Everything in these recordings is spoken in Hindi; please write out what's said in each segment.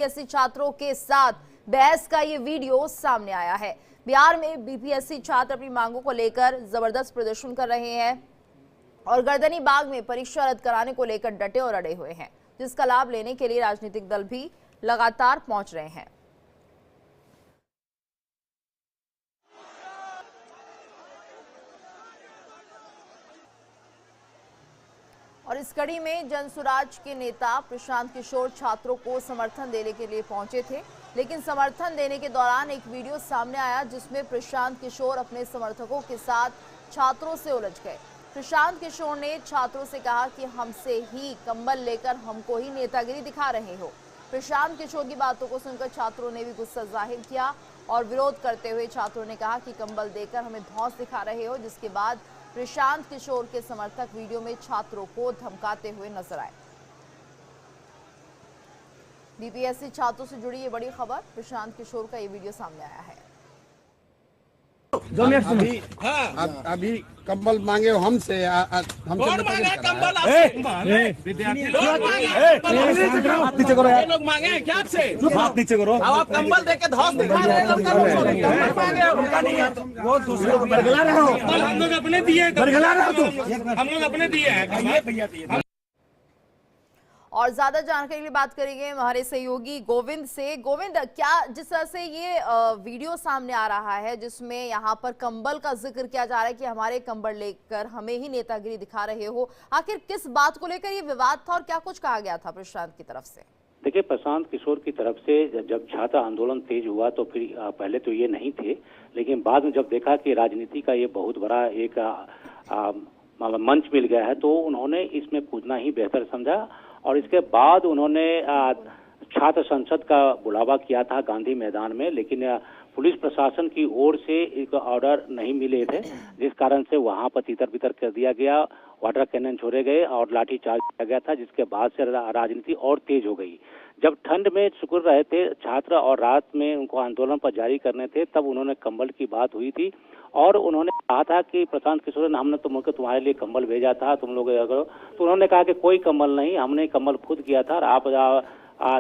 बीपीएससी छात्रों के साथ बहस का ये वीडियो सामने आया है। बिहार में बीपीएससी छात्र अपनी मांगों को लेकर जबरदस्त प्रदर्शन कर रहे हैं और गर्दनी बाग में परीक्षा रद्द कराने को लेकर डटे और अड़े हुए हैं, जिसका लाभ लेने के लिए राजनीतिक दल भी लगातार पहुंच रहे हैं। और इस कड़ी में जनसुराज के नेता प्रशांत किशोर छात्रों को समर्थन देने के लिए पहुंचे थे, लेकिन समर्थन देने के दौरान एक वीडियो सामने आया जिसमें प्रशांत किशोर अपने समर्थकों के साथ छात्रों से उलझ गए। प्रशांत किशोर ने छात्रों से कहा कि हमसे ही कंबल लेकर हमको ही नेतागिरी दिखा रहे हो। प्रशांत किशोर की बातों को सुनकर छात्रों ने भी गुस्सा जाहिर किया और विरोध करते हुए छात्रों ने कहा कि कंबल देकर हमें धौंस दिखा रहे हो, जिसके बाद प्रशांत किशोर के समर्थक वीडियो में छात्रों को धमकाते हुए नजर आए। बीपीएससी छात्रों से जुड़ी ये बड़ी खबर, प्रशांत किशोर का ये वीडियो सामने आया है। अभी कंबल मांगे हो हमसे, कौन मांगे कंबल? नीचे करो यार, लोग मांगे हैं क्या आपसे? हाथ नीचे करो। अब आप कंबल देके धौंस दिखा रहे हैं, मांगे उनका नहीं है। वो दूसरे को बरगला रहे हो, हम लोग अपने दिए, बरगला रहे हो तुम, हम लोग अपने दिए हैं। और ज्यादा जानकारी के लिए बात करेंगे हमारे सहयोगी गोविंद से। गोविंद, क्या जिस तरह से ये वीडियो सामने आ रहा है जिसमें यहाँ पर कंबल का जिक्र किया जा रहा है कि हमारे कंबल लेकर हमें ही नेतागिरी दिखा रहे हो, आखिर किस बात को लेकर ये विवाद था और क्या कुछ कहा गया था प्रशांत की तरफ से? देखिए, प्रशांत किशोर की तरफ से जब छात्र आंदोलन तेज हुआ तो फिर पहले तो ये नहीं थे, लेकिन बाद में जब देखा कि राजनीति का ये बहुत बड़ा एक मंच मिल गया है तो उन्होंने इसमें कूदना ही बेहतर समझा और इसके बाद उन्होंने छात्र संसद का बुलावा किया था गांधी मैदान में, लेकिन पुलिस प्रशासन की ओर से एक ऑर्डर नहीं मिले थे, जिस कारण से वहां पर तितर बितर कर दिया गया, वाटर कैनन छोड़े गए और लाठी चार्ज किया गया था, जिसके बाद से राजनीति और तेज हो गई। जब ठंड में सिकुड़ रहे थे छात्र और रात में उनको आंदोलन पर जारी करने थे, तब उन्होंने कंबल की बात हुई थी और उन्होंने कहा था कि प्रशांत किशोर ने हमने तुमको तुम्हारे लिए कंबल भेजा था, तुम लोग करो। तो उन्होंने कहा कि कोई कंबल नहीं, हमने कंबल खुद किया था और आप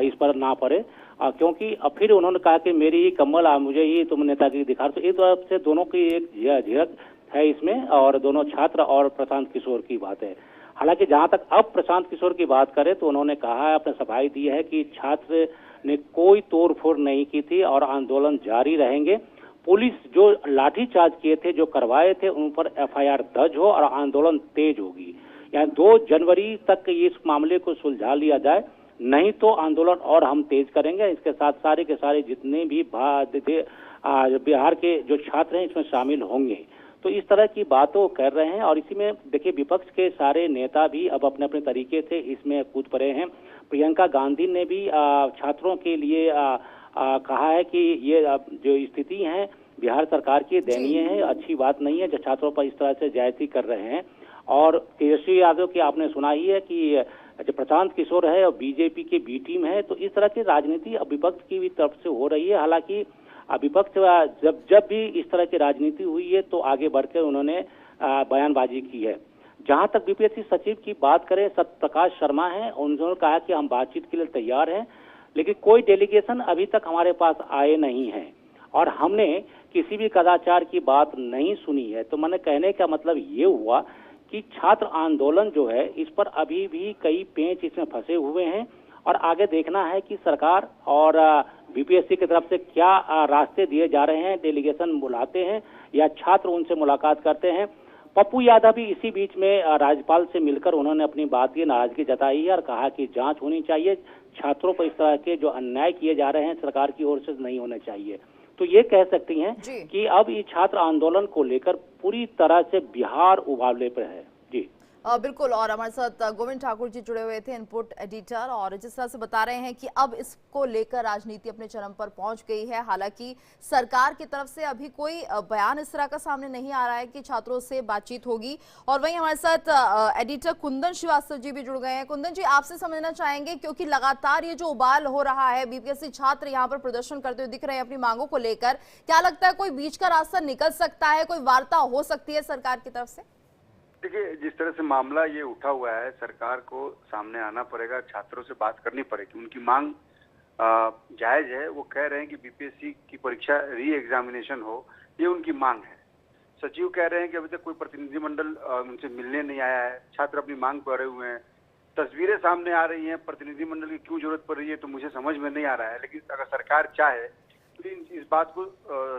इस पर ना पड़े, क्योंकि फिर उन्होंने कहा कि मेरी ही कंबल मुझे ही तुम नेतागिरी दिखा। तो एक तरफ से दोनों की एक झिड़क है इसमें और दोनों छात्र और प्रशांत किशोर की बात है। हालांकि जहां तक अब प्रशांत किशोर की बात करें तो उन्होंने कहा है, अपने सफाई दी है कि छात्र ने कोई तोड़फोड़ नहीं की थी और आंदोलन जारी रहेंगे। पुलिस जो लाठीचार्ज किए थे, जो करवाए थे, उन पर एफआईआर दर्ज हो और आंदोलन तेज होगी। यानी 2 जनवरी तक इस मामले को सुलझा लिया जाए, नहीं तो आंदोलन और हम तेज करेंगे। इसके साथ सारे के सारे जितने भी बिहार के जो छात्र हैं इसमें शामिल होंगे। तो इस तरह की बातों कर रहे हैं और इसी में देखिए विपक्ष के सारे नेता भी अब अपने अपने तरीके से इसमें कूद पड़े हैं। प्रियंका गांधी ने भी छात्रों के लिए कहा है कि ये जो स्थिति है बिहार सरकार की दयनीय है, अच्छी बात नहीं है जो छात्रों पर इस तरह से ज्यादती कर रहे हैं। और तेजस्वी यादव की आपने सुना ही है कि जो प्रशांत किशोर है और बीजेपी के बी टीम है, तो इस तरह की राजनीति विपक्ष की भी तरफ से हो रही है। हालांकि विपक्ष जब भी इस तरह की राजनीति हुई है तो आगे बढ़कर उन्होंने बयानबाजी की है। जहां तक बीपीएससी सचिव की बात करें, सत्यप्रकाश शर्मा हैं, उन्होंने कहा कि हम बातचीत के लिए तैयार हैं, लेकिन कोई डेलीगेशन अभी तक हमारे पास आए नहीं है और हमने किसी भी कदाचार की बात नहीं सुनी है। तो मैंने कहने का मतलब ये हुआ कि छात्र आंदोलन जो है इस पर अभी भी कई पेंच इसमें फंसे हुए हैं और आगे देखना है कि सरकार और बीपीएससी की तरफ से क्या रास्ते दिए जा रहे हैं। डेलीगेशन बुलाते हैं या छात्र उनसे मुलाकात करते हैं। पप्पू यादव भी इसी बीच में राज्यपाल से मिलकर उन्होंने अपनी बात की नाराजगी जताई है और कहा कि जांच होनी चाहिए, छात्रों पर इस तरह के जो अन्याय किए जा रहे हैं सरकार की ओर से नहीं होने चाहिए। तो ये कह सकती हैं कि अब ये छात्र आंदोलन को लेकर पूरी तरह से बिहार उबाले पर है। जी बिल्कुल। और हमारे साथ गोविंद ठाकुर जी जुड़े हुए थे, इनपुट एडिटर, और जिस तरह से बता रहे हैं कि अब इसको लेकर राजनीति अपने चरम पर पहुंच गई है। हालांकि सरकार की तरफ से अभी कोई बयान इस तरह का सामने नहीं आ रहा है कि छात्रों से बातचीत होगी। और वहीं हमारे साथ एडिटर कुंदन श्रीवास्तव जी भी जुड़ गए हैं। कुंदन जी, आपसे समझना चाहेंगे क्योंकि लगातार ये जो उबाल हो रहा है, बीपीएससी छात्र यहाँ पर प्रदर्शन करते हुए दिख रहे हैं अपनी मांगों को लेकर, क्या लगता है कोई बीच का रास्ता निकल सकता है, कोई वार्ता हो सकती है सरकार की तरफ से? देखिए, जिस तरह से मामला ये उठा हुआ है, सरकार को सामने आना पड़ेगा, छात्रों से बात करनी पड़ेगी, उनकी मांग जायज है। वो कह रहे हैं कि बीपीएससी की परीक्षा री एग्जामिनेशन हो, ये उनकी मांग है। सचिव कह रहे हैं कि अभी तक कोई प्रतिनिधिमंडल उनसे मिलने नहीं आया है, छात्र अपनी मांग कर रहे हुए हैं। तस्वीरें सामने आ रही हैं, प्रतिनिधिमंडल की क्यों जरूरत पड़ रही है तो मुझे समझ में नहीं आ रहा है। लेकिन अगर सरकार चाहे तो इस बात को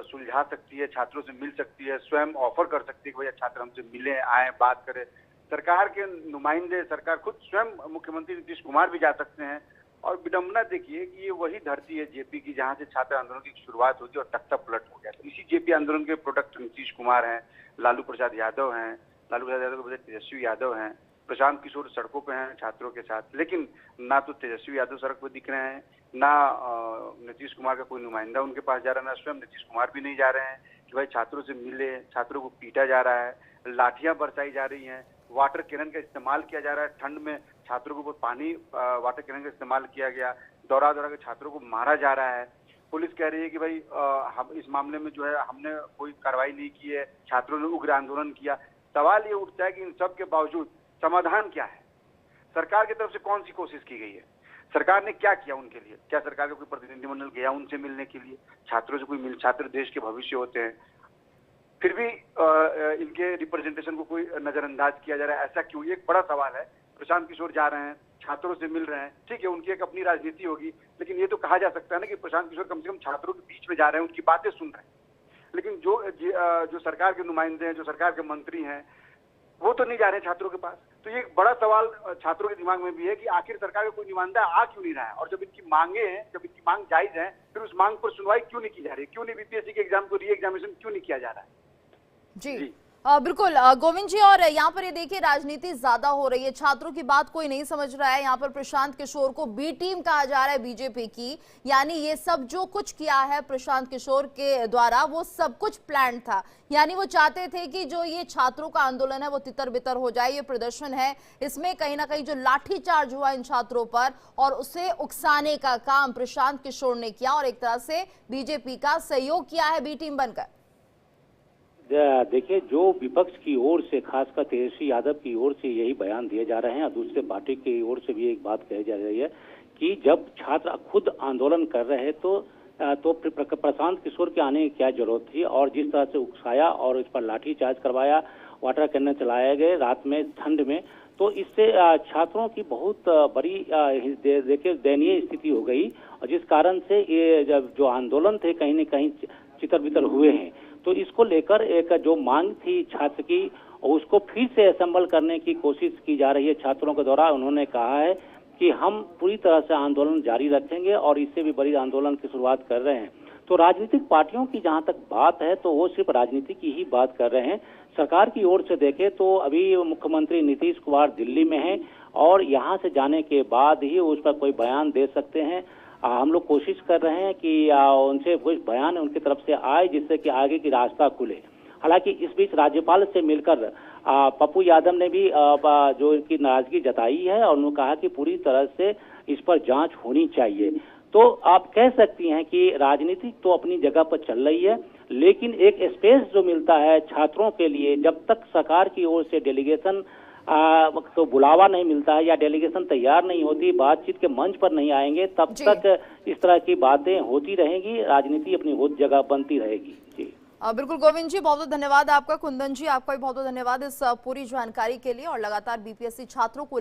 सुलझा सकती है, छात्रों से मिल सकती है, स्वयं ऑफर कर सकती है कि भैया छात्र हमसे मिले, आए, बात करें। सरकार के नुमाइंदे, सरकार खुद स्वयं मुख्यमंत्री नीतीश कुमार भी जा सकते हैं। और विडंबना देखिए कि ये वही धरती है जेपी की जहां से छात्र आंदोलन की शुरुआत होगी और तख्ता पलट हो गया। तो इसी जेपी आंदोलन के प्रोडक्ट नीतीश कुमार हैं, लालू प्रसाद यादव हैं, लालू प्रसाद यादव के बजाय तेजस्वी यादव हैं, प्रशांत किशोर सड़कों पे हैं छात्रों के साथ। लेकिन ना तो तेजस्वी यादव सड़क पर दिख रहे हैं, ना नीतीश कुमार का कोई नुमाइंदा उनके पास जा रहा है, ना स्वयं नीतीश कुमार भी नहीं जा रहे हैं कि भाई छात्रों से मिले। छात्रों को पीटा जा रहा है, लाठियां बरसाई जा रही हैं, वाटर कैनन का इस्तेमाल किया जा रहा है। ठंड में छात्रों के ऊपर पानी वाटर कैनन का इस्तेमाल किया गया, दौरा दौरा के छात्रों को मारा जा रहा है। पुलिस कह रही है कि भाई हम इस मामले में जो है हमने कोई कार्रवाई नहीं की है, छात्रों ने उग्र आंदोलन किया। सवाल ये उठता है कि इन सब के बावजूद समाधान क्या है? सरकार की तरफ से कौन सी कोशिश की गई है? सरकार ने क्या किया उनके लिए? क्या सरकार का कोई प्रतिनिधिमंडल गया उनसे मिलने के लिए? छात्रों से कोई मिल, छात्र देश के भविष्य होते हैं, फिर भी इनके रिप्रेजेंटेशन को कोई नजरअंदाज किया जा रहा है, ऐसा क्यों? ये एक बड़ा सवाल है। प्रशांत किशोर जा रहे हैं, छात्रों से मिल रहे हैं, ठीक है, उनकी एक अपनी राजनीति होगी, लेकिन ये तो कहा जा सकता है ना कि प्रशांत किशोर कम से कम छात्रों के बीच में जा रहे हैं, उनकी बातें सुन रहे हैं। लेकिन जो सरकार के नुमाइंदे हैं, जो सरकार के मंत्री हैं, वो तो नहीं जा रहे हैं छात्रों के पास। तो ये एक बड़ा सवाल छात्रों के दिमाग में भी है कि आखिर सरकार का कोई नुमाइंदा आ क्यों नहीं रहा है? और जब इनकी मांगे हैं, जब इनकी मांग जायज है, फिर उस मांग पर सुनवाई क्यों नहीं की जा रही? क्यों नहीं बीपीएससी के एग्जाम को री एग्जामिनेशन क्यों नहीं किया जा रहा है? जी बिल्कुल गोविंद जी, और यहाँ पर ये देखिए राजनीति ज्यादा हो रही है, छात्रों की बात कोई नहीं समझ रहा है। यहाँ पर प्रशांत किशोर को बी टीम कहा जा रहा है बीजेपी की, यानी ये सब जो कुछ किया है प्रशांत किशोर के द्वारा वो सब कुछ प्लान था। यानी वो चाहते थे कि जो ये छात्रों का आंदोलन है वो तितर बितर हो जाए, ये प्रदर्शन है, इसमें कहीं ना कहीं जो लाठीचार्ज हुआ इन छात्रों पर और उसे उकसाने का काम प्रशांत किशोर ने किया और एक तरह से बीजेपी का सहयोग किया है बी टीम बनकर। देखिए, जो विपक्ष की ओर से, खासकर तेजस्वी यादव की ओर से यही बयान दिए जा रहे हैं और दूसरे पार्टी की ओर से भी एक बात कही जा रही है कि जब छात्र खुद आंदोलन कर रहे हैं तो प्रशांत किशोर के आने की क्या जरूरत थी? और जिस तरह से उकसाया और इस पर लाठीचार्ज करवाया, वाटर कैनन चलाए गए रात में ठंड में, तो इससे छात्रों की बहुत बड़ी देखिए दयनीय स्थिति हो गई और जिस कारण से ये जब जो आंदोलन थे कहीं न कहीं चितर बितर हुए हैं। तो इसको लेकर एक जो मांग थी छात्र की, उसको फिर से असेंबल करने की कोशिश की जा रही है छात्रों के द्वारा। उन्होंने कहा है कि हम पूरी तरह से आंदोलन जारी रखेंगे और इससे भी बड़ी आंदोलन की शुरुआत कर रहे हैं। तो राजनीतिक पार्टियों की जहां तक बात है तो वो सिर्फ राजनीति की ही बात कर रहे हैं। सरकार की ओर से देखें तो अभी मुख्यमंत्री नीतीश कुमार दिल्ली में हैं और यहाँ से जाने के बाद ही उस पर कोई बयान दे सकते हैं। हम लोग कोशिश कर रहे हैं कि उनसे कुछ बयान उनकी तरफ से आए जिससे कि आगे की रास्ता खुले। हालांकि इस बीच राज्यपाल से मिलकर पप्पू यादव ने भी जो इनकी नाराजगी जताई है और उन्होंने कहा कि पूरी तरह से इस पर जांच होनी चाहिए। तो आप कह सकती हैं कि राजनीति तो अपनी जगह पर चल रही है, लेकिन एक स्पेस जो मिलता है छात्रों के लिए, जब तक सरकार की ओर से डेलीगेशन तो बुलावा नहीं मिलता है या डेलीगेशन तैयार नहीं होती, बातचीत के मंच पर नहीं आएंगे, तब तक इस तरह की बातें होती रहेंगी, राजनीति अपनी बहुत जगह बनती रहेगी। जी बिल्कुल गोविंद जी, बहुत बहुत धन्यवाद आपका। कुंदन जी, आपका भी बहुत बहुत धन्यवाद इस पूरी जानकारी के लिए और लगातार बीपीएससी छात्रों को